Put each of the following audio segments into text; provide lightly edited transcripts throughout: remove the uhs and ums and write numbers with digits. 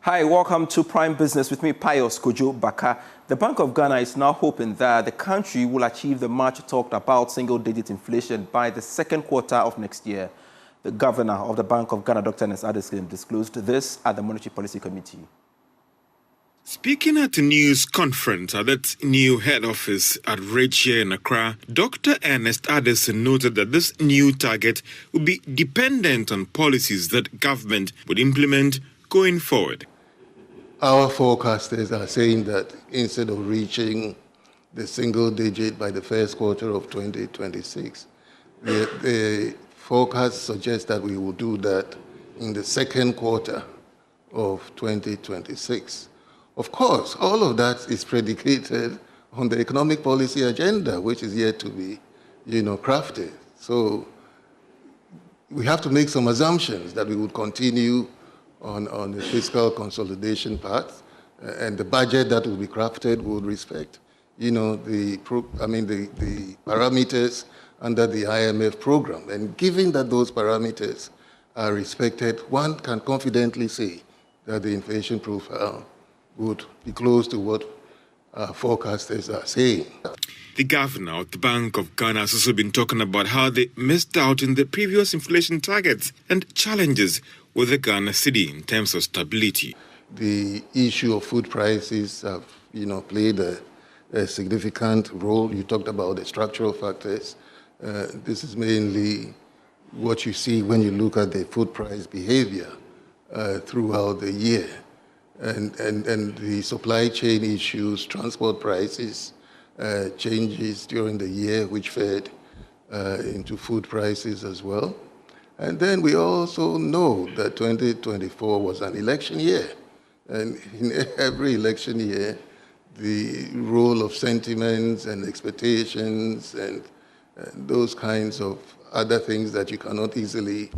Hi, welcome to Prime Business with me, Pius Kojo Baka. The Bank of Ghana is now hoping that the country will achieve the much talked about single-digit inflation by the second quarter of next year. The governor of the Bank of Ghana, Dr. Ernest Addison, disclosed this at the Monetary Policy Committee. Speaking at a news conference at its new head office at Rachia in Accra, Dr. Ernest Addison noted that this new target will be dependent on policies that government would implement going forward. Our forecasters are saying that instead of reaching the single digit by the first quarter of 2026, the forecast suggests that we will do that in the second quarter of 2026. Of course, all of that is predicated on the economic policy agenda, which is yet to be, crafted. So we have to make some assumptions that we would continue on the fiscal consolidation path, and the budget that will be crafted would respect, the parameters under the IMF program. And given that those parameters are respected, one can confidently say that the inflation profile would be close to what forecasters are saying. The governor of the Bank of Ghana has also been talking about how they missed out in the previous inflation targets and challenges with the Ghana cedi in terms of stability. The issue of food prices have, played a significant role. You talked about the structural factors. This is mainly what you see when you look at the food price behavior throughout the year. And the supply chain issues, transport prices, changes during the year, which fed into food prices as well. And then we also know that 2024 was an election year. And in every election year, the role of sentiments and expectations and those kinds of other things that you cannot easily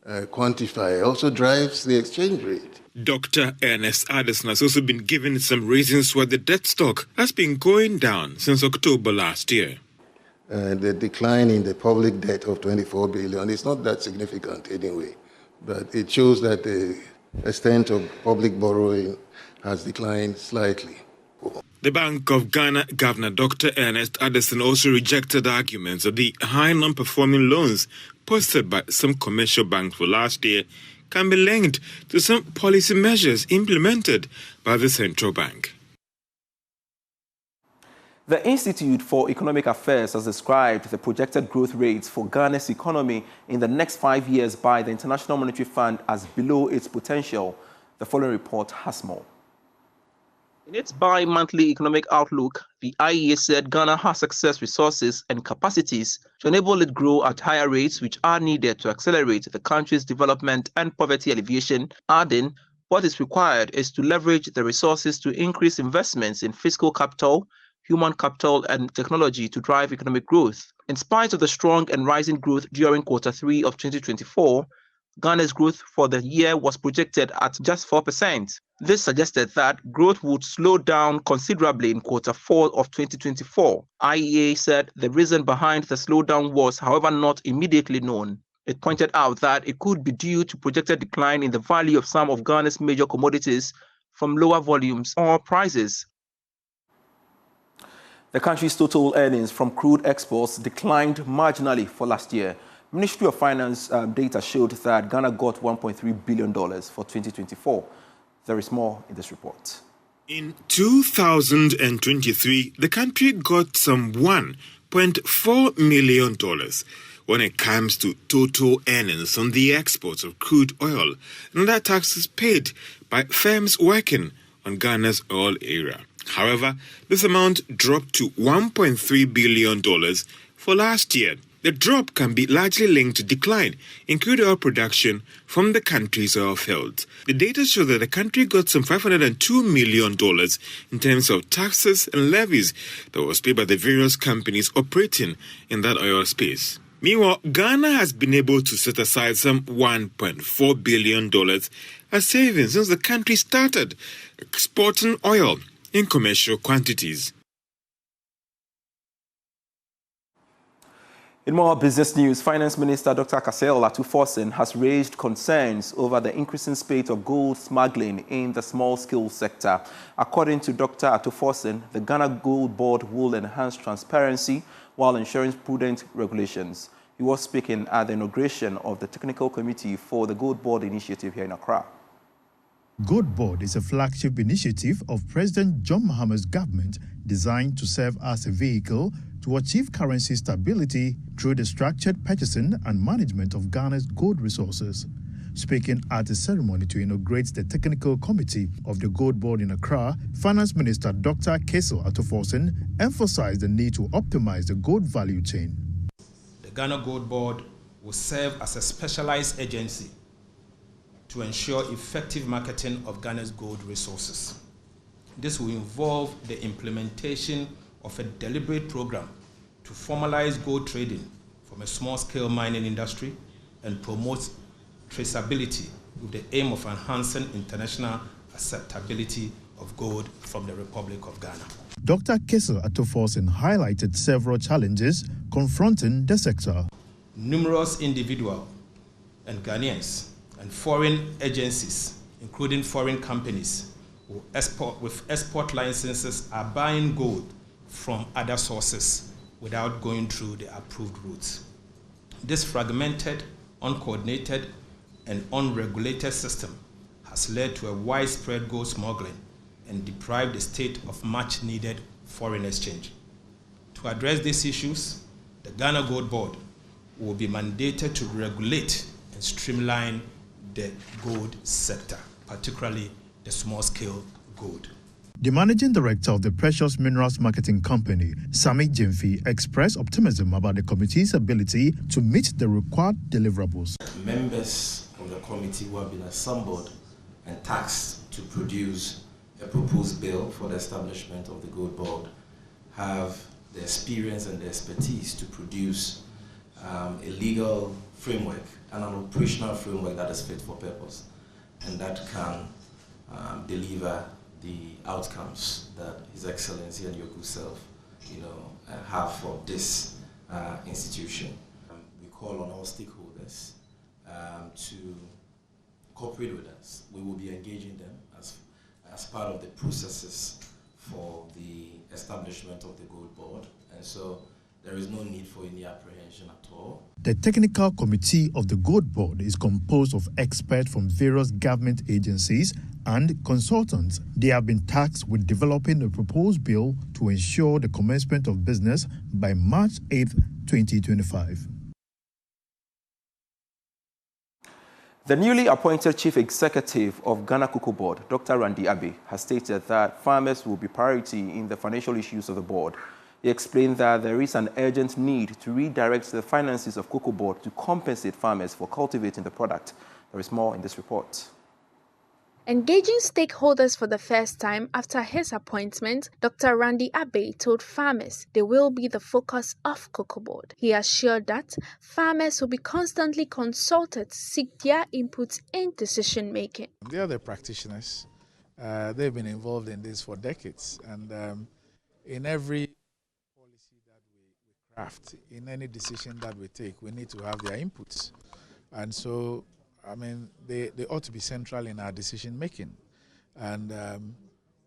quantify also drives the exchange rate. Dr. Ernest Addison has also been given some reasons why the debt stock has been going down since October last year. The decline in the public debt of 24 billion is not that significant anyway, but it shows that the extent of public borrowing has declined slightly. The Bank of Ghana Governor Dr. Ernest Addison also rejected arguments that the high non-performing loans posted by some commercial banks for last year can be linked to some policy measures implemented by the central bank. The Institute for Economic Affairs has described the projected growth rates for Ghana's economy in the next 5 years by the International Monetary Fund as below its potential. The following report has more. In its bi-monthly economic outlook, the IEA said Ghana has excess resources and capacities to enable it grow at higher rates which are needed to accelerate the country's development and poverty alleviation, adding, what is required is to leverage the resources to increase investments in fiscal capital, human capital, and technology to drive economic growth. In spite of the strong and rising growth during Q3 of 2024, Ghana's growth for the year was projected at just 4%. This suggested that growth would slow down considerably in Q4 of 2024. IEA said the reason behind the slowdown was, however, not immediately known. It pointed out that it could be due to projected decline in the value of some of Ghana's major commodities from lower volumes or prices. The country's total earnings from crude exports declined marginally for last year. Ministry of Finance data showed that Ghana got $1.3 billion for 2024. There is more in this report. In 2023, the country got some $1.4 million when it comes to total earnings on the exports of crude oil and other taxes paid by firms working on Ghana's oil area. However, this amount dropped to $1.3 billion for last year. The drop can be largely linked to decline in crude oil production from the country's oil fields. The data show that the country got some $502 million in terms of taxes and levies that was paid by the various companies operating in that oil space. Meanwhile, Ghana has been able to set aside some $1.4 billion as savings since the country started exporting oil in commercial quantities. In more business news, Finance Minister Dr. Kasel Atuforsen has raised concerns over the increasing spate of gold smuggling in the small-scale sector. According to Dr. Atuforsen, the Ghana Gold Board will enhance transparency while ensuring prudent regulations. He was speaking at the inauguration of the Technical Committee for the Gold Board initiative here in Accra. Gold Board is a flagship initiative of President John Mahama's government designed to serve as a vehicle to achieve currency stability through the structured purchasing and management of Ghana's gold resources. Speaking at a ceremony to inaugurate the Technical Committee of the Gold Board in Accra, Finance Minister Dr. Kasel Atuforsen emphasized the need to optimize the gold value chain. The Ghana Gold Board will serve as a specialized agency to ensure effective marketing of Ghana's gold resources. This will involve the implementation of a deliberate program to formalize gold trading from a small-scale mining industry and promote traceability with the aim of enhancing international acceptability of gold from the Republic of Ghana. Dr. Kasel Atuforsen highlighted several challenges confronting the sector. Numerous individual and Ghanaians and foreign agencies, including foreign companies with export licenses, are buying gold from other sources without going through the approved routes. This fragmented, uncoordinated, and unregulated system has led to a widespread gold smuggling and deprived the state of much-needed foreign exchange. To address these issues, the Ghana Gold Board will be mandated to regulate and streamline the gold sector, particularly the small-scale gold. The managing director of the Precious Minerals Marketing Company, Sami Jemfi, expressed optimism about the committee's ability to meet the required deliverables. Members of the committee who have been assembled and tasked to produce a proposed bill for the establishment of the Gold Board have the experience and the expertise to produce a legal framework and an operational framework that is fit for purpose and that can deliver the outcomes that His Excellency and your good self, have for this institution. We call on all stakeholders to cooperate with us. We will be engaging them as part of the processes for the establishment of the Gold Board, and so there is no need for any apprehension at all. The Technical Committee of the Gold Board is composed of experts from various government agencies and consultants. They have been tasked with developing a proposed bill to ensure the commencement of business by March 8, 2025. The newly appointed Chief Executive of Ghana Cocoa Board, Dr. Randy Abbey, has stated that farmers will be priority in the financial issues of the board. He explained that there is an urgent need to redirect the finances of Cocoa Board to compensate farmers for cultivating the product. There is more in this report. Engaging stakeholders for the first time after his appointment, Dr. Randy Abbey told farmers they will be the focus of Cocoa Board. He assured that farmers will be constantly consulted to seek their input in decision-making. They are the practitioners. They've been involved in this for decades. And in every policy that we craft, in any decision that we take, we need to have their inputs. And so they ought to be central in our decision making, and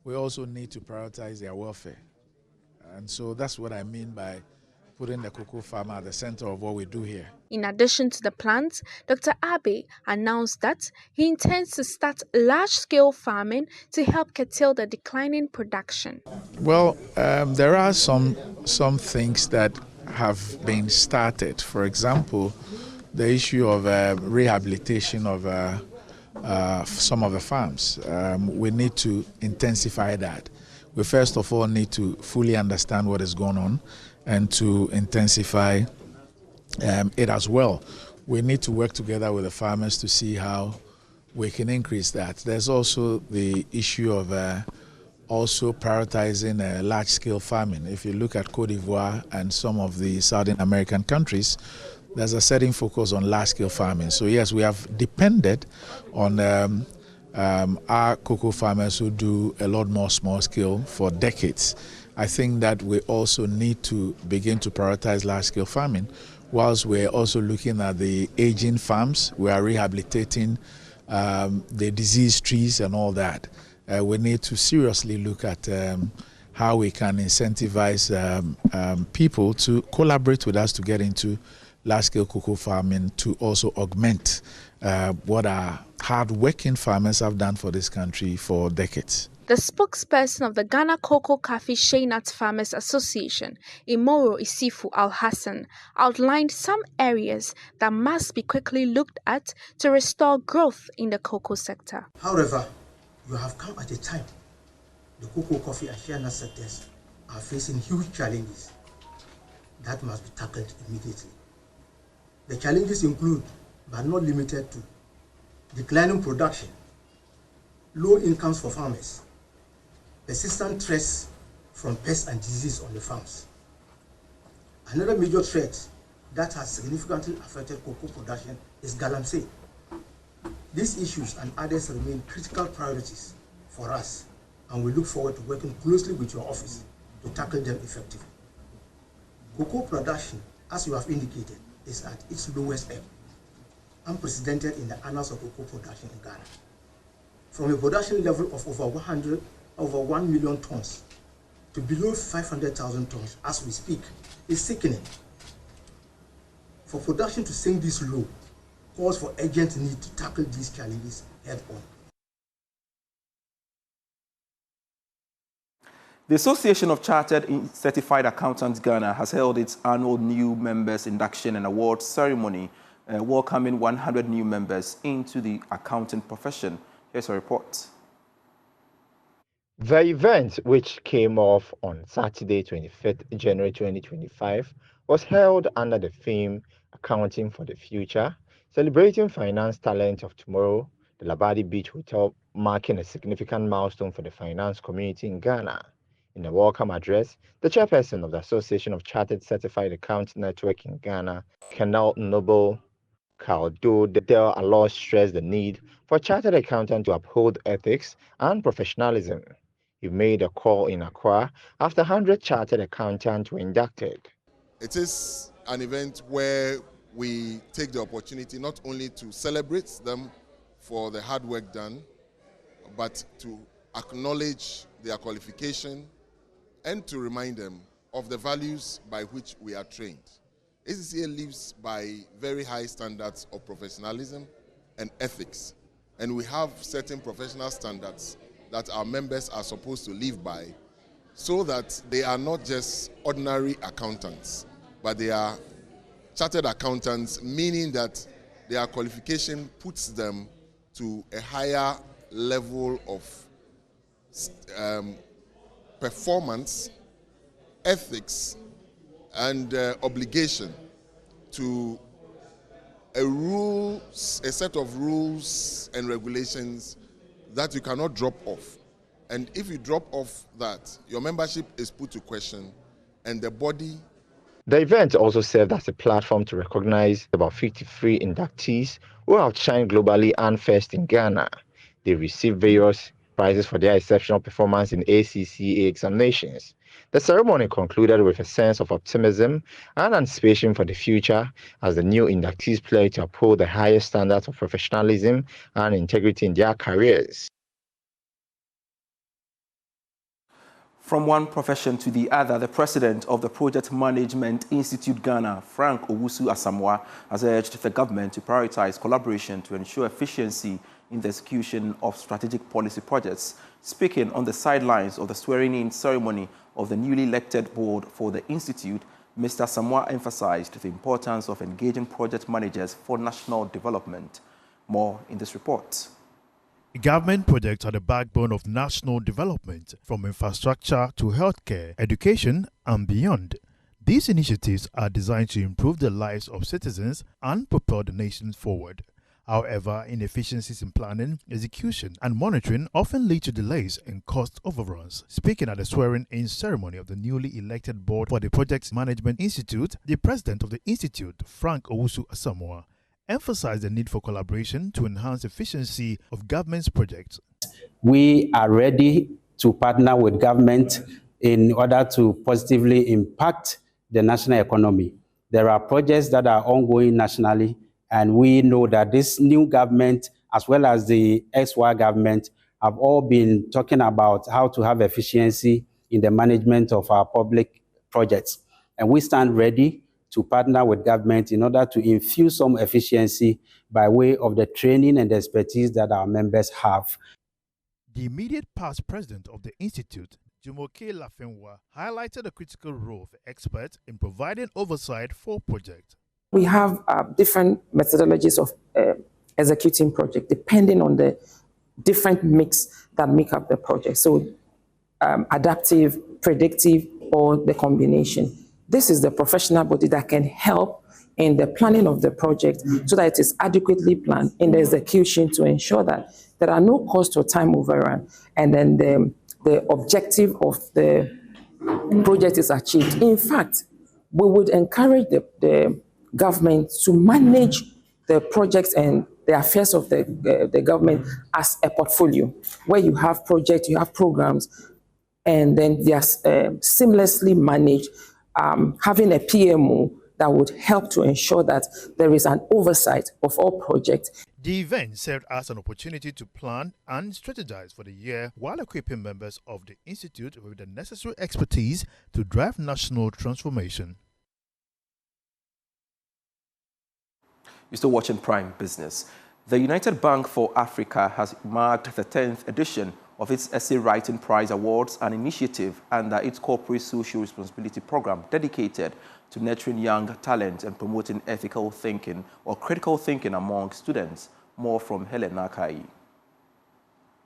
we also need to prioritize their welfare. And so that's what I mean by putting the cocoa farmer at the center of what we do here. In addition to the plant, Dr. Abbey announced that he intends to start large-scale farming to help curtail the declining production. Well, there are some things that have been started. For example, the issue of rehabilitation of some of the farms. We need to intensify that. We first of all need to fully understand what is going on and to intensify it as well. We need to work together with the farmers to see how we can increase that. There's also the issue of also prioritizing large-scale farming. If you look at Cote d'Ivoire and some of the Southern American countries, there's a certain focus on large-scale farming. So yes, we have depended on our cocoa farmers who do a lot more small-scale for decades. I think that we also need to begin to prioritize large-scale farming whilst we're also looking at the aging farms. We are rehabilitating the diseased trees and all that. We need to seriously look at how we can incentivize people to collaborate with us to get into large-scale cocoa farming, to also augment what our hard-working farmers have done for this country for decades. The spokesperson of the Ghana Cocoa Coffee Shea Nut Farmers Association, Imoro Isifu Al-Hassan, outlined some areas that must be quickly looked at to restore growth in the cocoa sector. However, you have come at a time the cocoa, coffee and shea nut sectors are facing huge challenges that must be tackled immediately. The challenges include, but not limited to, declining production, low incomes for farmers, persistent threats from pests and disease on the farms. Another major threat that has significantly affected cocoa production is galamsey. These issues and others remain critical priorities for us, and we look forward to working closely with your office to tackle them effectively. Cocoa production, as you have indicated, is at its lowest ebb, unprecedented in the annals of cocoa production in Ghana. From a production level of over 1 million tons to below 500,000 tons as we speak is sickening. For production to sink this low calls for urgent need to tackle these challenges head on. The Association of Chartered Certified Accountants Ghana has held its annual new members induction and awards ceremony, welcoming 100 new members into the accounting profession. Here's a report. The event, which came off on Saturday, 25th January 2025, was held under the theme Accounting for the Future, celebrating finance talent of tomorrow, the Labadi Beach Hotel marking a significant milestone for the finance community in Ghana. In a welcome address, the chairperson of the Association of Chartered Certified Accounting Network in Ghana, Colonel Noble Kaldo Del Aloy, stressed the need for chartered accountants to uphold ethics and professionalism. He made a call in Accra after 100 chartered accountants were inducted. It is an event where we take the opportunity not only to celebrate them for the hard work done, but to acknowledge their qualification and to remind them of the values by which we are trained. ACCA lives by very high standards of professionalism and ethics, and we have certain professional standards that our members are supposed to live by, so that they are not just ordinary accountants, but they are chartered accountants, meaning that their qualification puts them to a higher level of performance, ethics, and obligation to a set of rules and regulations that you cannot drop off. And if you drop off that, your membership is put to question, and the body. The event also served as a platform to recognize about 53 inductees who outshined globally and first in Ghana. They received various prizes for their exceptional performance in ACCA examinations. The ceremony concluded with a sense of optimism and anticipation for the future as the new inductees pledged to uphold the highest standards of professionalism and integrity in their careers. From one profession to the other, the president of the Project Management Institute Ghana, Frank Owusu Asamoah, has urged the government to prioritize collaboration to ensure efficiency in the execution of strategic policy projects. Speaking on the sidelines of the swearing-in ceremony of the newly elected board for the institute, Mr. Asamoah emphasized the importance of engaging project managers for national development. More in this report. Government projects are the backbone of national development, from infrastructure to healthcare, education, and beyond. These initiatives are designed to improve the lives of citizens and propel the nation forward. However, inefficiencies in planning, execution, and monitoring often lead to delays and cost overruns. Speaking at the swearing-in ceremony of the newly elected board for the Project Management Institute, the president of the institute, Frank Owusu Asamoah, emphasized the need for collaboration to enhance efficiency of government's projects. We are ready to partner with government in order to positively impact the national economy. There are projects that are ongoing nationally, and we know that this new government, as well as the XY government, have all been talking about how to have efficiency in the management of our public projects. And we stand ready to partner with government in order to infuse some efficiency by way of the training and the expertise that our members have. The immediate past president of the institute, Jumoke Lafenwa, highlighted the critical role of experts in providing oversight for projects. We have different methodologies of executing projects depending on the different mix that make up the project. So adaptive, predictive, or the combination. This is the professional body that can help in the planning of the project so that it is adequately planned in the execution to ensure that there are no cost or time overrun, and then the objective of the project is achieved. In fact, we would encourage the government to manage the projects and the affairs of the government as a portfolio, where you have projects, you have programs, and then they are seamlessly managed, having a PMO that would help to ensure that there is an oversight of all projects. The event served as an opportunity to plan and strategize for the year while equipping members of the institute with the necessary expertise to drive national transformation. You're still watching Prime Business. The United Bank for Africa has marked the 10th edition of its Essay Writing Prize Awards, an initiative under its Corporate Social Responsibility Program dedicated to nurturing young talent and promoting ethical thinking or critical thinking among students. More from Helena Kai.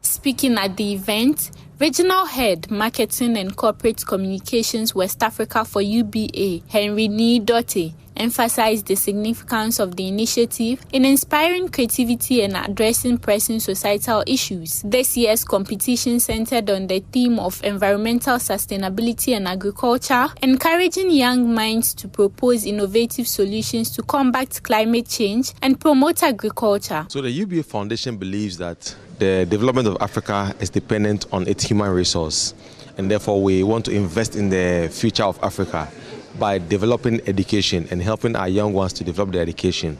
Speaking at the event, Regional Head, Marketing and Corporate Communications West Africa for UBA, Henry Nidote, emphasized the significance of the initiative in inspiring creativity and addressing pressing societal issues. This year's competition centered on the theme of environmental sustainability and agriculture, encouraging young minds to propose innovative solutions to combat climate change and promote agriculture. So the UBA Foundation believes that the development of Africa is dependent on its human resource, and therefore we want to invest in the future of Africa by developing education and helping our young ones to develop their education,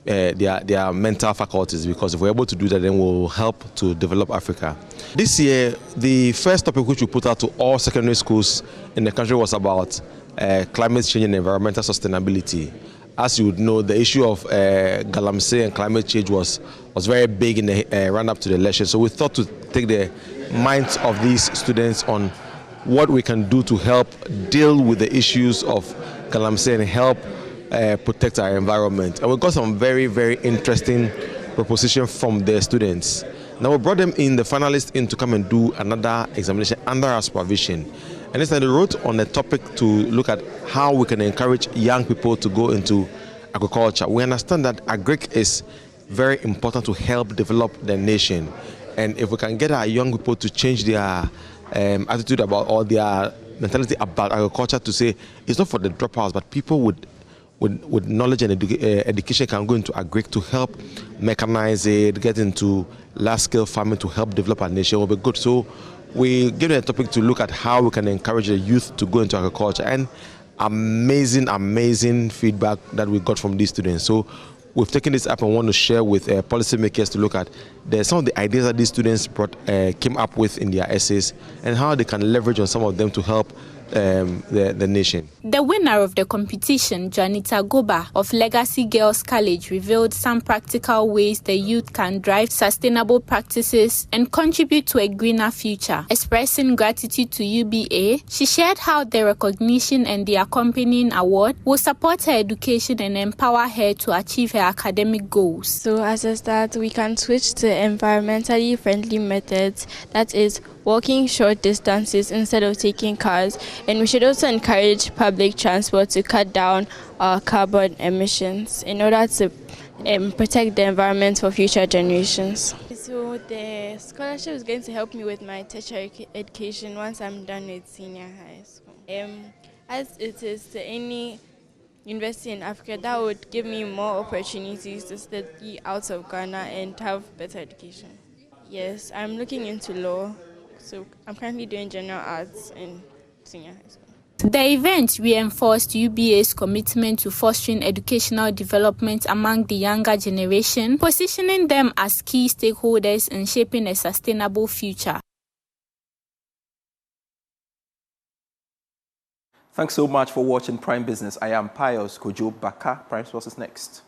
their mental faculties, because if we're able to do that, then we'll help to develop Africa. This year, the first topic which we put out to all secondary schools in the country was about climate change and environmental sustainability. As you would know, the issue of galamsey and climate change was very big in the run-up to the election. So we thought to take the minds of these students on what we can do to help deal with the issues of galamsey and help protect our environment. And we got some very, very interesting propositions from the students. Now we brought them in, the finalists, in to come and do another examination under our supervision. And instead they wrote on a topic to look at how we can encourage young people to go into agriculture. We understand that agric is very important to help develop the nation. And if we can get our young people to change their attitude about, or their mentality about agriculture, to say it's not for the dropouts, but people with knowledge and education can go into agric to help mechanize it, get into large-scale farming to help develop our nation, will be good. So we gave them a topic to look at how we can encourage the youth to go into agriculture, and amazing feedback that we got from these students. So we've taken this up and want to share with policymakers to look at some of the ideas that these students came up with in their essays and how they can leverage on some of them to help the nation. The winner of the competition, Janita Goba of Legacy Girls College, revealed some practical ways the youth can drive sustainable practices and contribute to a greener future. Expressing gratitude to UBA, she shared how the recognition and the accompanying award will support her education and empower her to achieve her academic goals. So as a start, we can switch to environmentally friendly methods, that is, walking short distances instead of taking cars, and we should also encourage public transport to cut down our carbon emissions in order to protect the environment for future generations. So the scholarship is going to help me with my tertiary education once I'm done with senior high school. As it is to any university in Africa, that would give me more opportunities to study out of Ghana and have better education. Yes, I'm looking into law. So I'm currently doing general arts in senior high school. The event reinforced UBA's commitment to fostering educational development among the younger generation, positioning them as key stakeholders in shaping a sustainable future. Thanks so much for watching Prime Business. I am Pius Kojo Baka. Prime Sources next.